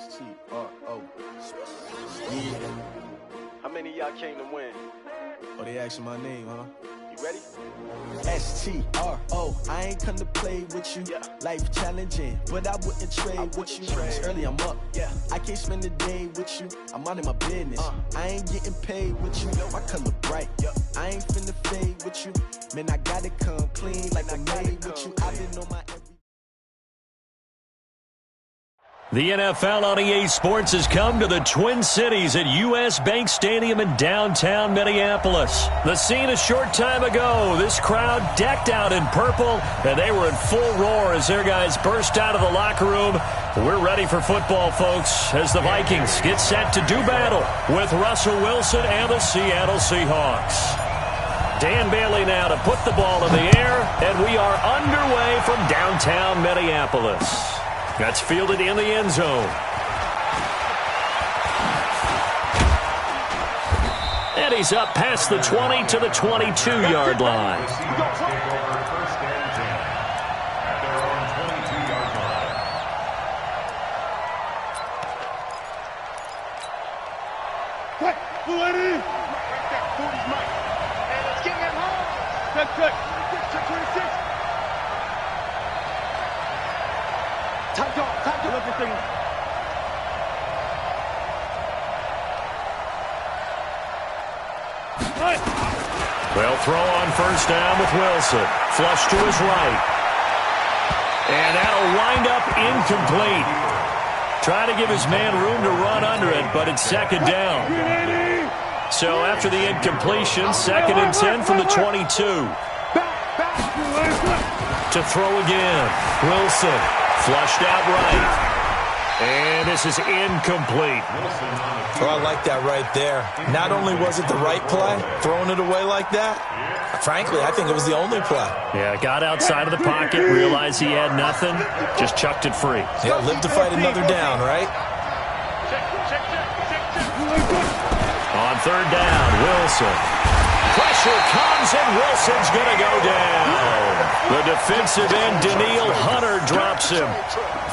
S-T-R-O. Yeah. How many of y'all came to win? Oh, they asking my name, huh? You ready? S-T-R-O. I ain't come to play with you. Yeah. Life challenging, but I wouldn't trade with you. It's early, I'm up. Yeah. I can't spend the day with you. I'm out of my business. I ain't getting paid with you. My color bright. Yeah. I ain't finna fade with you. Man, I gotta come clean like I made with you. I've been on my every. The NFL on EA Sports has come to the Twin Cities at U.S. Bank Stadium in downtown Minneapolis. The scene a short time ago, this crowd decked out in purple, and they were in full roar as their guys burst out of the locker room. We're ready for football, folks, as the Vikings get set to do battle with Russell Wilson and the Seattle Seahawks. Dan Bailey now to put the ball in the air, and we are underway from downtown Minneapolis. That's fielded in the end zone. And he's up past the 20 to the 22-yard line. Quick, Lady! Right there, 40's Mike. Hey, let's get him home. Check 26. Time to everything. Well, throw on first down with Wilson. Flush to his right. And that'll wind up incomplete. Try to give his man room to run under it, but it's second down. So after the incompletion, second and 10 from the 22. To throw again. Wilson. Flushed out right. And this is incomplete. Oh, I like that right there. Not only was it the right play, throwing it away like that, frankly, I think it was the only play. Yeah, got outside of the pocket, realized he had nothing, just chucked it free. Yeah, live to fight another down, right? On third down, Wilson. Pressure comes, and Wilson's going to go down. The defensive end, Daniil Hunter, drops him.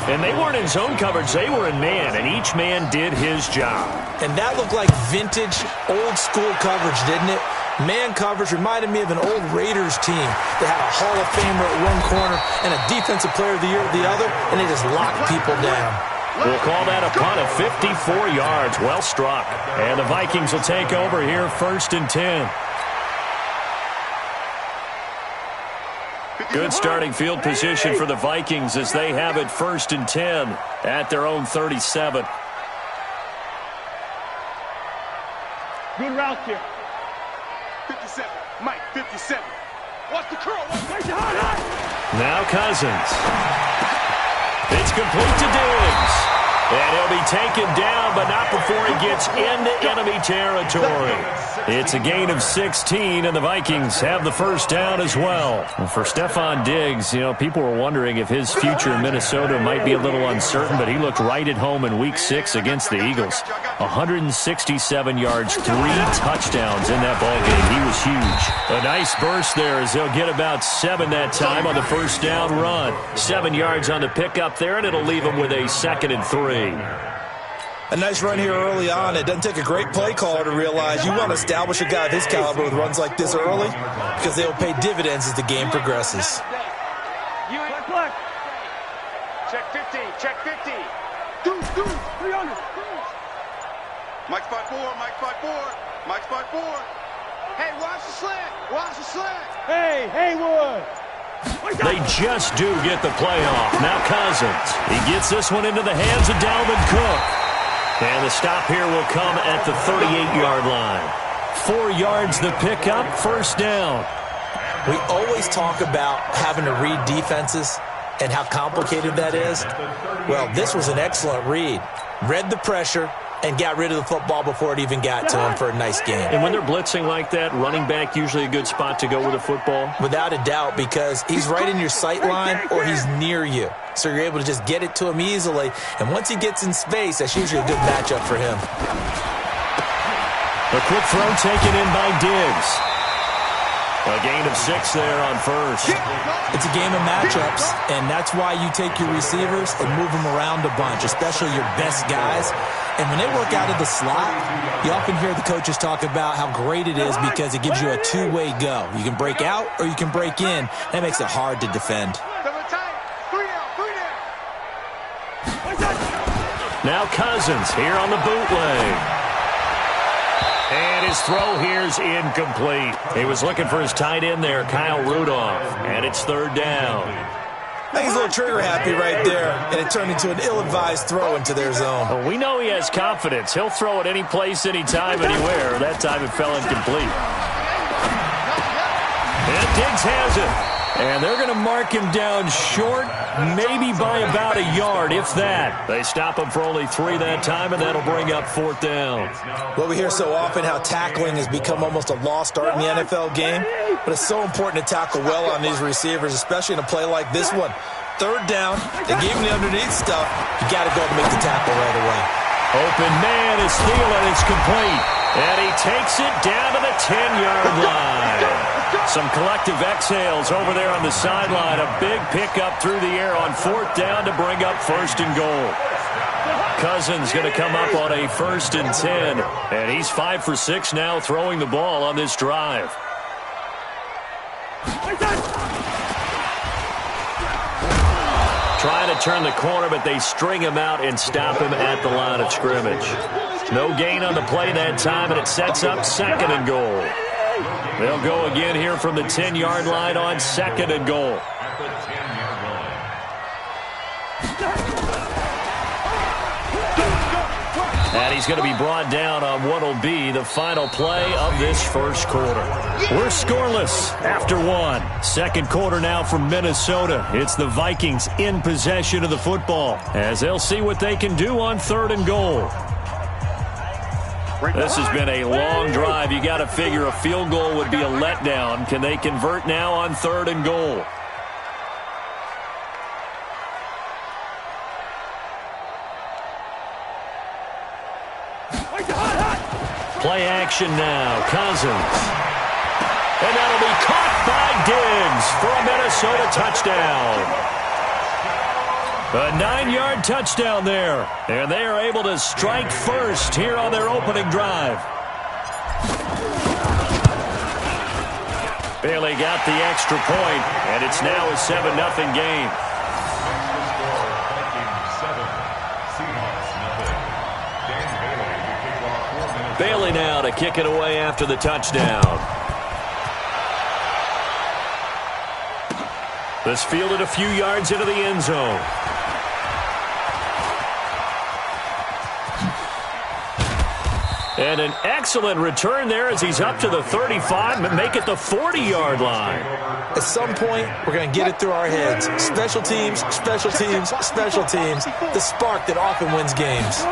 And they weren't in zone coverage. They were in man, and each man did his job. And that looked like vintage, old-school coverage, didn't it? Man coverage reminded me of an old Raiders team that had a Hall of Famer at one corner and a Defensive Player of the Year at the other, and they just locked people down. We'll call that a punt of 54 yards. Well struck. And the Vikings will take over here first and 10. Good starting field position for the Vikings as they have it first and 10 at their own 37. Good route here. 57. Mike, 57. Watch the curl. Now Cousins. It's complete to Diggs. And he'll be taken down, but not before he gets into enemy territory. It's a gain of 16, and the Vikings have the first down as well. And for Stephon Diggs, you know, people were wondering if his future in Minnesota might be a little uncertain, but he looked right at home in Week 6 against the Eagles. 167 yards, 3 touchdowns in that ballgame. He was huge. A nice burst there as they'll get about 7 that time on the first down run. 7 yards on the pickup there, and it'll leave them with a 2nd and 3. A nice run here early on. It doesn't take a great play caller to realize you want to establish a guy of his caliber with runs like this early because they will pay dividends as the game progresses. Check 50. Check 50. Dude, 300. Mike spot 4. Mike spot 4. Mike spot 4. Hey, watch the slant. Watch the slant. Hey, Haywood. They just do get the play off. Now Cousins. He gets this one into the hands of Dalvin Cook. And the stop here will come at the 38-yard line. 4 yards the pickup, first down. We always talk about having to read defenses and how complicated that is. Well, this was an excellent read. Read the pressure and got rid of the football before it even got to him for a nice game. And when they're blitzing like that, running back usually a good spot to go with the football? Without a doubt, because he's right in your sight line or he's near you. So you're able to just get it to him easily. And once he gets in space, that's usually a good matchup for him. A quick throw taken in by Diggs. A gain of 6 there on first. It's a game of matchups, and that's why you take your receivers and move them around a bunch, especially your best guys. And when they work out of the slot, you often hear the coaches talk about how great it is because it gives you a two-way go. You can break out or you can break in. That makes it hard to defend. Now Cousins here on the bootleg. And his throw here's incomplete. He was looking for his tight end there, Kyle Rudolph. And it's third down. I think he's a little trigger happy right there, and it turned into an ill-advised throw into their zone. Well, we know he has confidence. He'll throw it any place, anytime, anywhere. That time it fell incomplete. And Diggs has it. And they're going to mark him down short, maybe by about a yard, if that. They stop him for only 3 that time, and that'll bring up fourth down. Well, we hear so often how tackling has become almost a lost art in the NFL game, but it's so important to tackle well on these receivers, especially in a play like this one. Third down, they gave him the underneath stuff. You got to go and make the tackle right away. Open man is Thielen. It's complete. And he takes it down to the 10-yard line. Some collective exhales over there on the sideline. A big pickup through the air on fourth down to bring up first and goal. Cousins going to come up on a 1st and 10. And he's 5 for 6 now throwing the ball on this drive. Trying to turn the corner, but they string him out and stop him at the line of scrimmage. No gain on the play that time, and it sets up 2nd and goal. They'll go again here from the 10-yard line on 2nd and goal. And he's going to be brought down on what will be the final play of this first quarter. We're scoreless after 1. Second quarter now from Minnesota. It's the Vikings in possession of the football as they'll see what they can do on 3rd and goal. This has been a long drive. You got to figure a field goal would be a letdown. Can they convert now on 3rd and goal? Play action now. Cousins. And that'll be caught by Diggs for a Minnesota touchdown. A 9-yard touchdown there. And they are able to strike first here on their opening drive. Bailey got the extra point, and it's now a 7-0 game. Bailey now to kick it away after the touchdown. This fielded a few yards into the end zone. And an excellent return there as he's up to the 35, but make it the 40-yard line. At some point, we're going to get it through our heads. Special teams, special teams, special teams. The spark that often wins games.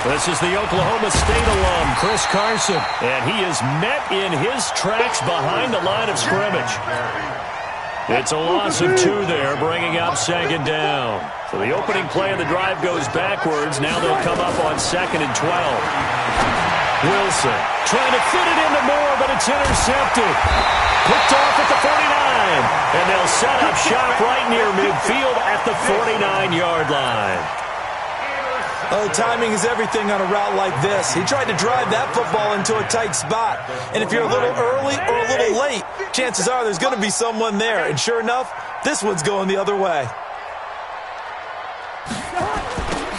This is the Oklahoma State alum, Chris Carson, and he is met in his tracks behind the line of scrimmage. It's a loss of 2 there, bringing up 2nd down. So the opening play of the drive goes backwards. Now they'll come up on 2nd and 12. Wilson trying to fit it into Moore, but it's intercepted. Picked off at the 49. And they'll set up shop right near midfield at the 49-yard line. Oh, timing is everything on a route like this. He tried to drive that football into a tight spot. And if you're a little early or a little late, chances are there's going to be someone there. And sure enough, this one's going the other way.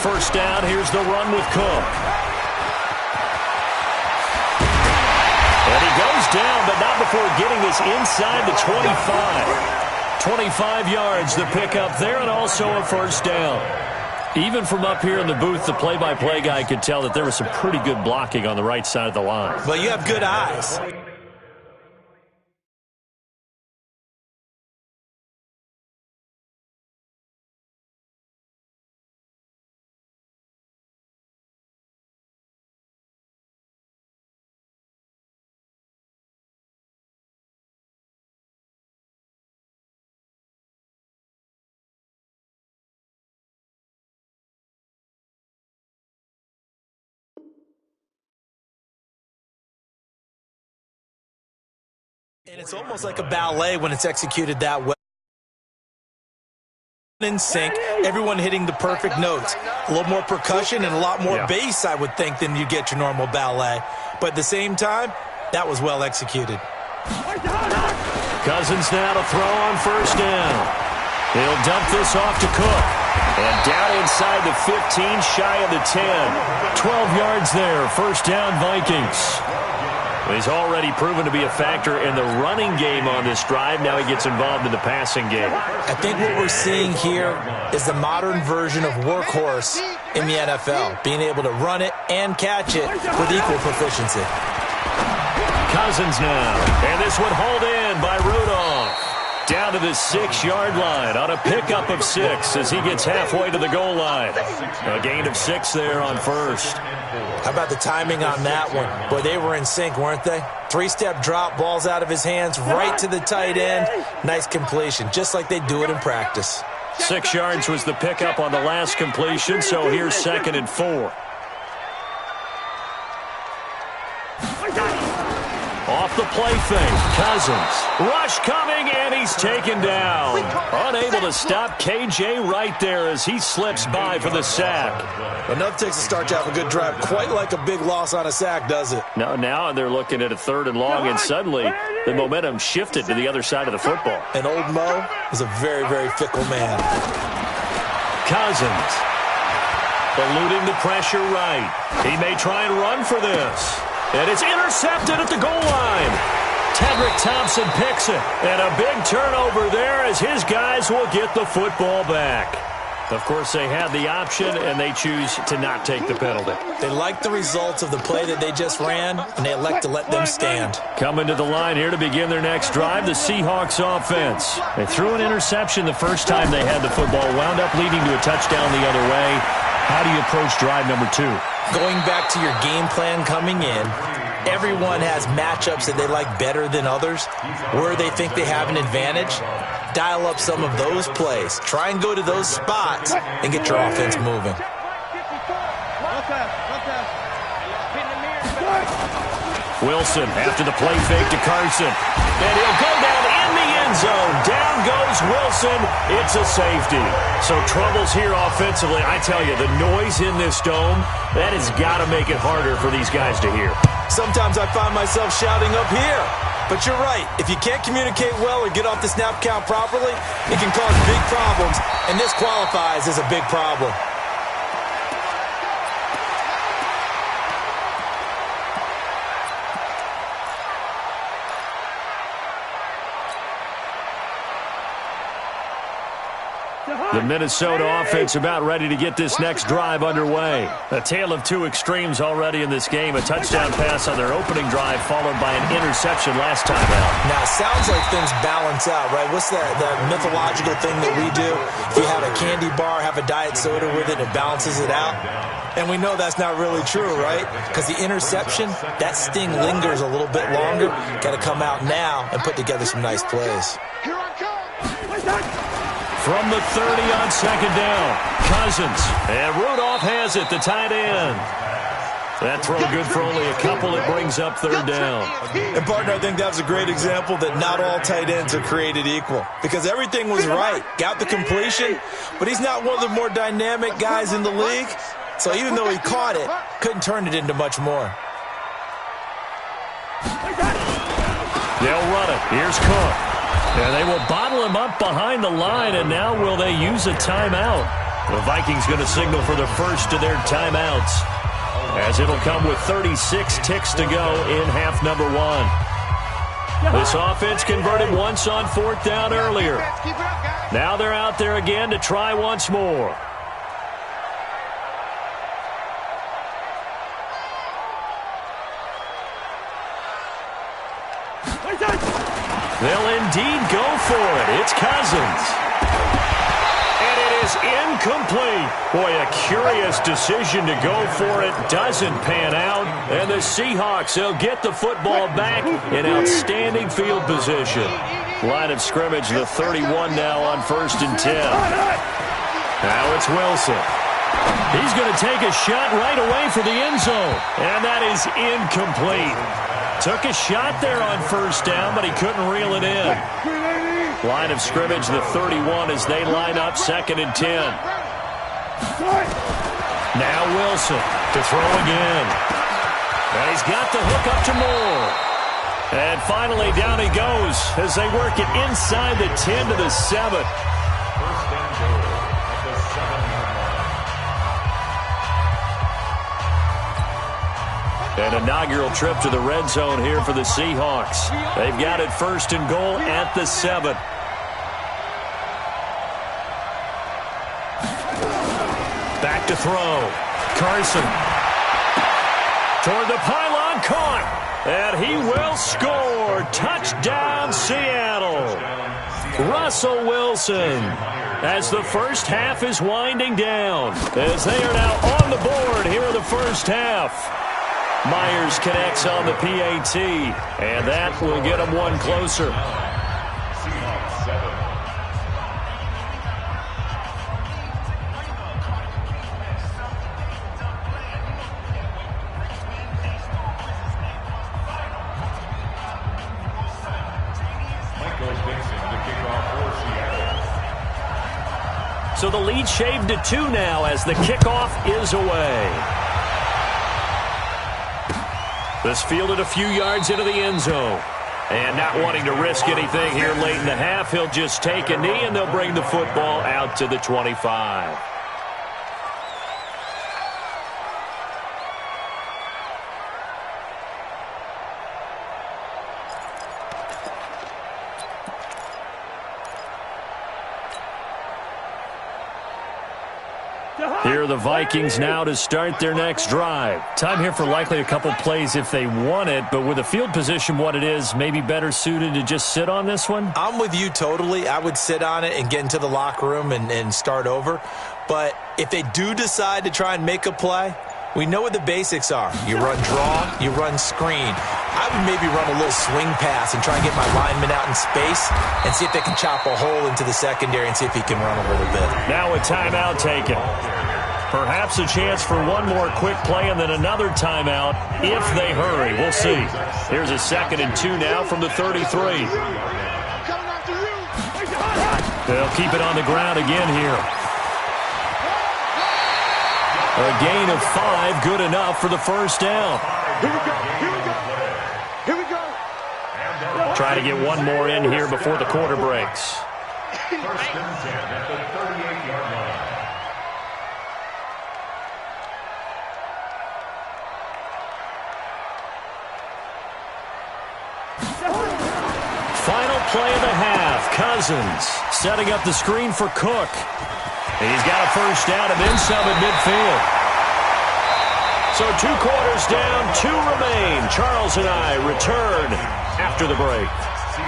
First down, here's the run with Cook. And he goes down, but not before getting this inside the 25. 25 yards the pickup there, and also a first down. Even from up here in the booth, the play-by-play guy could tell that there was some pretty good blocking on the right side of the line. Well, you have good eyes. And it's almost like a ballet when it's executed that way. In sync, everyone hitting the perfect notes. A little more percussion and a lot more bass, I would think, than you get your normal ballet. But at the same time, that was well executed. Cousins now to throw on first down. He'll dump this off to Cook. And down inside the 15, shy of the 10. 12 yards there, first down Vikings. He's already proven to be a factor in the running game on this drive. Now he gets involved in the passing game. I think what we're seeing here is the modern version of workhorse in the NFL, being able to run it and catch it with equal proficiency. Cousins now, and this one hauled in by Rudolph. Down to the 6-yard line on a pickup of 6 as he gets halfway to the goal line. A gain of 6 there on first. How about the timing on that one? Boy, they were in sync, weren't they? 3-step drop, balls out of his hands, right to the tight end. Nice completion, just like they do it in practice. 6 yards was the pickup on the last completion, so here's 2nd and 4. Off the play fake, Cousins. Rush coming, and he's taken down. Unable to stop KJ right there as he slips by for the sack. Enough takes a start to have a good drive. Quite like a big loss on a sack, does it? No, now they're looking at a 3rd and long, and suddenly the momentum shifted to the other side of the football. And old Mo is a very, very fickle man. Cousins eluding the pressure right. He may try and run for this. And it's intercepted at the goal line. Tedrick Thompson picks it. And a big turnover there as his guys will get the football back. Of course, they had the option, and they choose to not take the penalty. They like the results of the play that they just ran, and they elect to let them stand. Coming to the line here to begin their next drive, the Seahawks offense. They threw an interception the first time they had the football, wound up leading to a touchdown the other way. How do you approach drive number 2? Going back to your game plan coming in, everyone has matchups that they like better than others. Where they think they have an advantage, dial up some of those plays. Try and go to those spots and get your offense moving. Wilson after the play fake to Carson. And he'll go down in the end zone. Down goes Wilson. It's a safety. So troubles here offensively. I tell you, the noise in this dome, that has got to make it harder for these guys to hear. Sometimes I find myself shouting up here. But you're right. If you can't communicate well or get off the snap count properly, it can cause big problems. And this qualifies as a big problem. The Minnesota offense about ready to get this next drive underway. A tale of two extremes already in this game. A touchdown pass on their opening drive followed by an interception last time out. Now, it sounds like things balance out, right? What's that mythological thing that we do? If you have a candy bar, have a diet soda with it, it balances it out. And we know that's not really true, right? Because the interception, that sting lingers a little bit longer. Got to come out now and put together some nice plays. Here I come. From the 30 on second down, Cousins. And Rudolph has it, the tight end. That throw good for only a couple. It brings up third down. And, partner, I think that was a great example that not all tight ends are created equal. Because everything was right. Got the completion, but he's not one of the more dynamic guys in the league. So even though he caught it, couldn't turn it into much more. They'll run it. Here's Cook. And they will bottle him up behind the line, and now will they use a timeout? The Vikings going to signal for the first of their timeouts, as it'll come with 36 ticks to go in half number 1. This offense converted once on fourth down earlier. Now they're out there again to try once more. They'll indeed go for it. It's Cousins. And it is incomplete. Boy, a curious decision to go for it. Doesn't pan out. And the Seahawks, they'll get the football back in outstanding field position. Line of scrimmage, the 31 now on 1st and 10. Now it's Wilson. He's going to take a shot right away for the end zone. And that is incomplete. Took a shot there on first down, but he couldn't reel it in. Line of scrimmage, the 31, as they line up 2nd and 10. Now Wilson to throw again. And he's got the hook up to Moore. And finally, down he goes as they work it inside the 10 to the 7. An inaugural trip to the red zone here for the Seahawks. They've got it 1st and goal at the 7. Back to throw. Carson. Toward the pylon, caught. And he will score. Touchdown, Seattle. Russell Wilson. As the first half is winding down. As they are now on the board here in the first half. Myers connects on the PAT, and that will get him one closer. So the lead shaved to 2 now as the kickoff is away. This fielded a few yards into the end zone. And not wanting to risk anything here late in the half, he'll just take a knee and they'll bring the football out to the 25. Here are the Vikings now to start their next drive. Time here for likely a couple plays if they want it, but with the field position what it is, maybe better suited to just sit on this one? I'm with you totally. I would sit on it and get into the locker room and start over. But if they do decide to try and make a play, we know what the basics are. You run draw, you run screen. I would maybe run a little swing pass and try and get my lineman out in space and see if they can chop a hole into the secondary and see if he can run a little bit. Now a timeout taken. Perhaps a chance for one more quick play and then another timeout if they hurry. We'll see. Here's a 2nd and 2 now from the 33. They'll keep it on the ground again here. A gain of 5, good enough for the first down. Here we go. Here we go. Here we go. Try to get one more in here before the quarter breaks. First and 10 at the 38-yard line. Final play of the half. Cousins setting up the screen for Cook. He's got a first down and then some at midfield. So 2 quarters down, 2 remain. Charles and I return after the break.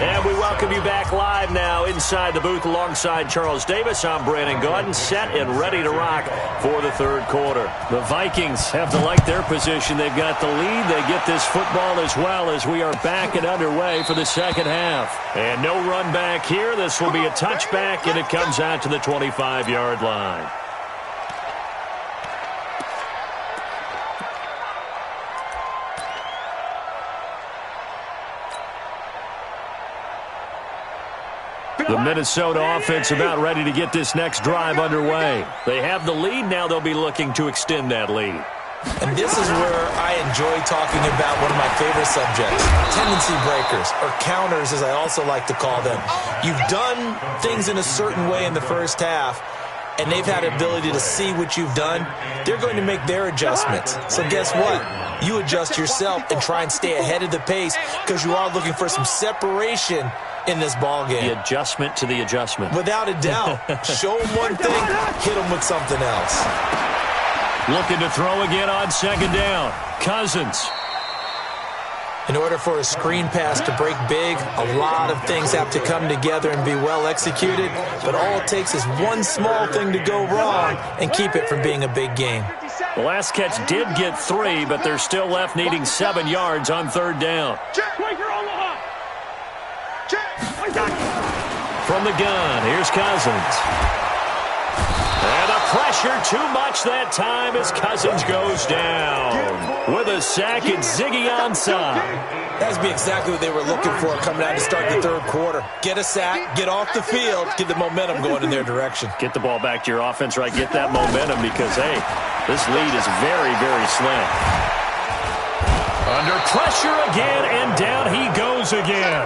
And we welcome you back live now inside the booth alongside Charles Davis. I'm Brandon Gaudin, set and ready to rock for the 3rd quarter. The Vikings have to like their position. They've got the lead. They get this football as well as we are back and underway for the 2nd half. And no run back here. This will be a touchback, and it comes out to the 25-yard line. The Minnesota offense about ready to get this next drive underway. They have the lead. Now they'll be looking to extend that lead. And this is where I enjoy talking about one of my favorite subjects, tendency breakers, or counters as I also like to call them. You've done things in a certain way in the first half, and they've had the ability to see what you've done. They're going to make their adjustments. So guess what? You adjust yourself and try and stay ahead of the pace because you are looking for some separation in this ball game. The adjustment to the adjustment. Without a doubt. Show them one thing, hit them with something else. Looking to throw again on 2nd down. Cousins. In order for a screen pass to break big, a lot of things have to come together and be well executed, but all it takes is one small thing to go wrong and keep it from being a big game. The last catch did get 3, but they're still left needing 7 yards on 3rd down. From the gun, here's Cousins. And a pressure too much that time as Cousins goes down. With a sack, it's Ziggy Ansah. That would be exactly what they were looking for coming out to start the third quarter. Get a sack, get off the field, get the momentum going in their direction. Get the ball back to your offense, right? Get that momentum because, hey, this lead is very, very slim. Under pressure again, and down he goes again.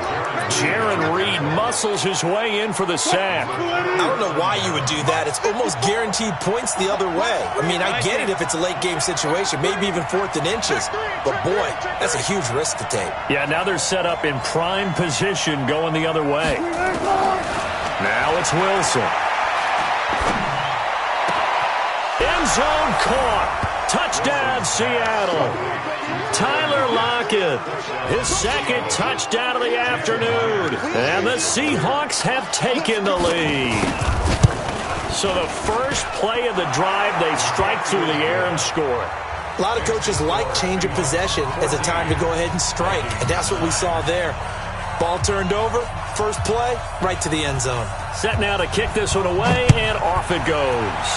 Jaron Reed muscles his way in for the sack. I don't know why you would do that. It's almost guaranteed points the other way. I mean, I get it if it's a late game situation, maybe even 4th and inches. But, boy, that's a huge risk to take. Yeah, now they're set up in prime position going the other way. Now it's Wilson. End zone caught. Touchdown, Seattle. Tyler Lockett, his second touchdown of the afternoon. And the Seahawks have taken the lead. So the first play of the drive, they strike through the air and score. A lot of coaches like change of possession as a time to go ahead and strike. And that's what we saw there. Ball turned over, first play, right to the end zone. Set now to kick this one away, and off it goes.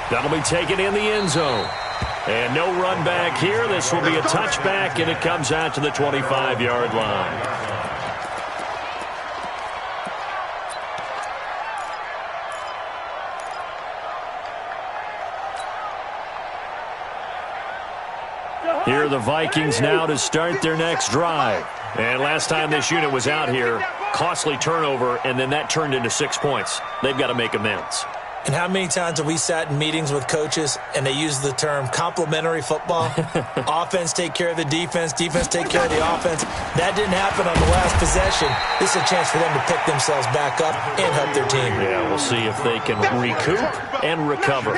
That'll be taken in the end zone. And no run back here. This will be a touchback, and it comes out to the 25-yard line. Here are the Vikings now to start their next drive. And last time this unit was out here, costly turnover, and then that turned into 6 points. They've got to make amends. And how many times have we sat in meetings with coaches and they use the term complementary football? Offense take care of the defense, defense take care of the offense. That didn't happen on the last possession. This is a chance for them to pick themselves back up and help their team. Yeah, we'll see if they can recoup and recover.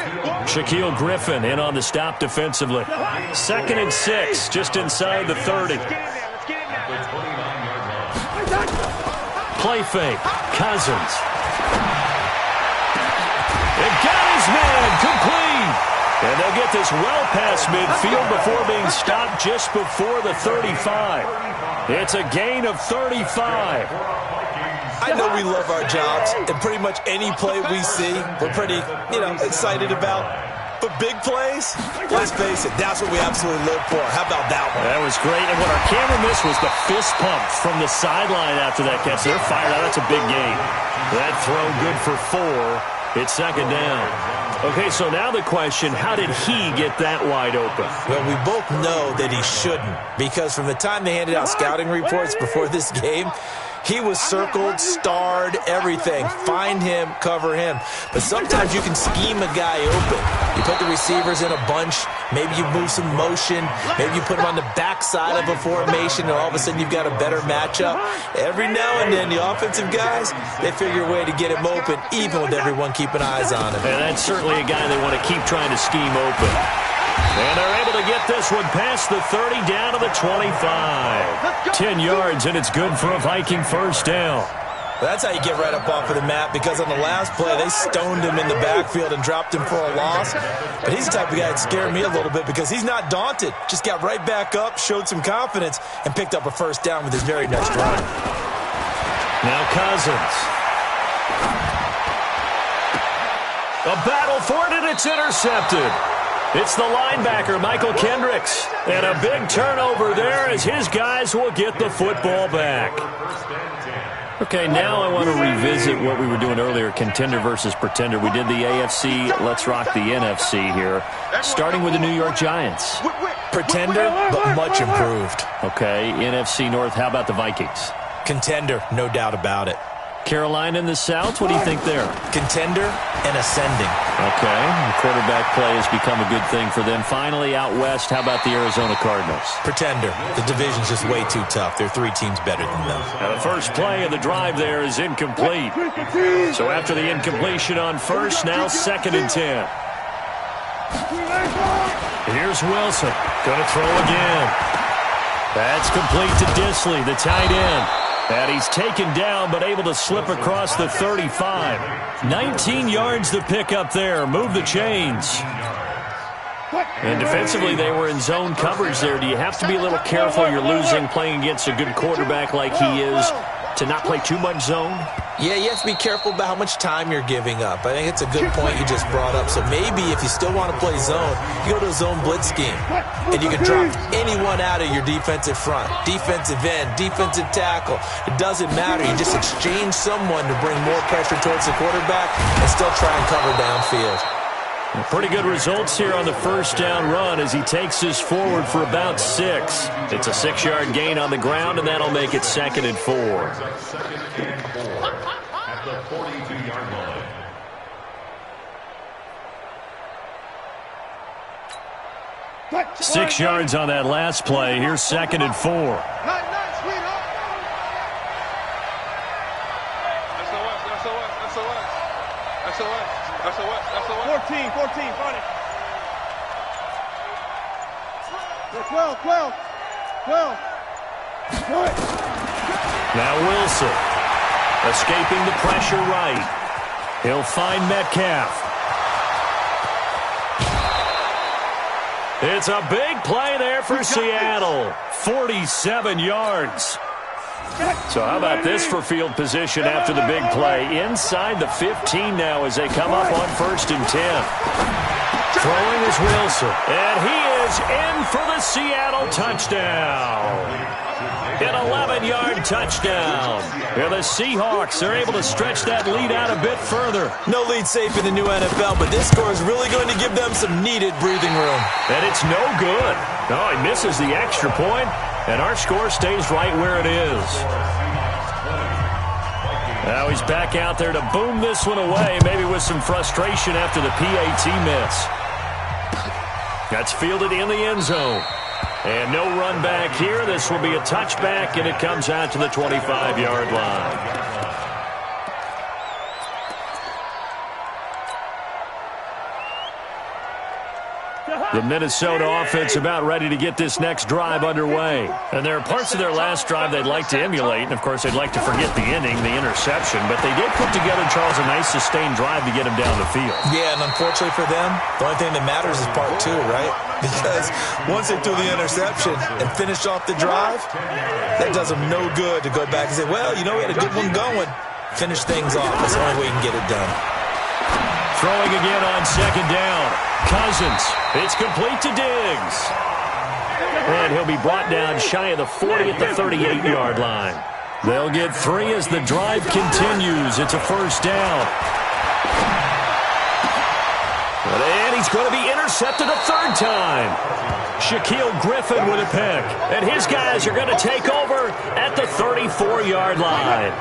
Shaquille Griffin in on the stop defensively. 2nd and 6, just inside the 30. Play fake, Cousins. It got his man complete. And they'll get this well past midfield before being stopped just before the 35. It's a gain of 35. I know we love our jobs, and pretty much any play we see, we're pretty, excited about. But big plays, let's face it, that's what we absolutely live for. How about that one? That was great. And what our camera missed was the fist pump from the sideline after that catch. They're fired out. That's a big gain. That throw good for 4. It's 2nd down. Okay, so now the question, how did he get that wide open? Well, we both know that he shouldn't, because from the time they handed out scouting reports before this game, he was circled, starred, everything. Find him, cover him. But sometimes you can scheme a guy open. You put the receivers in a bunch. Maybe you move some motion. Maybe you put them on the backside of a formation, and all of a sudden you've got a better matchup. Every now and then, the offensive guys, they figure a way to get him open, even with everyone keeping eyes on him. And that's certainly a guy they want to keep trying to scheme open. And they're able to get this one past the 30 down to the 25. 10 yards, and it's good for a Viking first down. That's how you get right up off of the mat, because on the last play, they stoned him in the backfield and dropped him for a loss. But he's the type of guy that scared me a little bit because he's not daunted. Just got right back up, showed some confidence, and picked up a first down with his very next run. Now Cousins. A battle for it, and it's intercepted. It's the linebacker, Michael Kendricks. And a big turnover there as his guys will get the football back. Okay, now I want to revisit what we were doing earlier, contender versus pretender. We did the AFC, let's rock the NFC here, starting with the New York Giants. Pretender, but much improved. Okay, NFC North, how about the Vikings? Contender, no doubt about it. Carolina in the South, what do you think there? Contender and ascending. Okay, the quarterback play has become a good thing for them. Finally, out west, how about the Arizona Cardinals? Pretender. The division's just way too tough. There are 3 teams better than them. Now the first play of the drive there is incomplete. So after the incompletion on first, now 2nd and 10. Here's Wilson. Going to throw again. That's complete to Disley, the tight end. And he's taken down, but able to slip across the 35. 19 yards to pick up there. Move the chains. And defensively, they were in zone coverage there. Do you have to be a little careful? You're losing playing against a good quarterback like he is. to not play too much zone? Yeah, you have to be careful about how much time you're giving up. I think it's a good point you just brought up. So maybe if you still want to play zone, you go to a zone blitz scheme. And you can drop anyone out of your defensive front. Defensive end, defensive tackle. It doesn't matter. You just exchange someone to bring more pressure towards the quarterback and still try and cover downfield. Pretty good results here on the first down run as he takes this forward for about 6. It's a 6-yard gain on the ground, and that'll make it 2nd and 4. At the 42-yard line. Right. 6 yards on that last play. Here's 2nd and 4. SOS, 14, front it. 12. Now Wilson, escaping the pressure right. He'll find Metcalf. It's a big play there for Seattle. 47 yards. So how about this for field position after the big play? Inside the 15 now as they come up on 1st and 10. Throwing is Wilson. And he is in for the Seattle touchdown. An 11-yard touchdown. And the Seahawks are able to stretch that lead out a bit further. No lead safe in the new NFL, but this score is really going to give them some needed breathing room. And it's no good. Oh, he misses the extra point. And our score stays right where it is. Now he's back out there to boom this one away, maybe with some frustration after the PAT miss. That's fielded in the end zone. And no run back here. This will be a touchback, and it comes out to the 25-yard line. The Minnesota offense about ready to get this next drive underway. And there are parts of their last drive they'd like to emulate. And, of course, they'd like to forget the inning, the interception. But they did put together, Charles, a nice sustained drive to get him down the field. Yeah, and unfortunately for them, the only thing that matters is part 2, right? Because once they threw the interception and finished off the drive, that does them no good to go back and say, well, you know, we had a good one going. Finish things off. That's the only way you can get it done. Throwing again on 2nd down. Cousins. It's complete to Diggs. And he'll be brought down shy of the 40 at the 38-yard line. They'll get 3 as the drive continues. It's a 1st down. And he's going to be intercepted a 3rd time. Shaquille Griffin with a pick. And his guys are going to take over at the 34-yard line.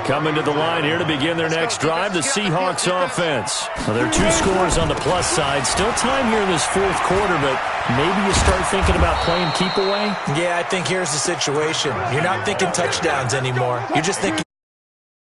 Coming to the line here to begin their next drive, the Seahawks offense. Well, there are 2 scores on the plus side. Still time here in this 4th quarter, but maybe you start thinking about playing keep away? Yeah, I think here's the situation. You're not thinking touchdowns anymore. You're just thinking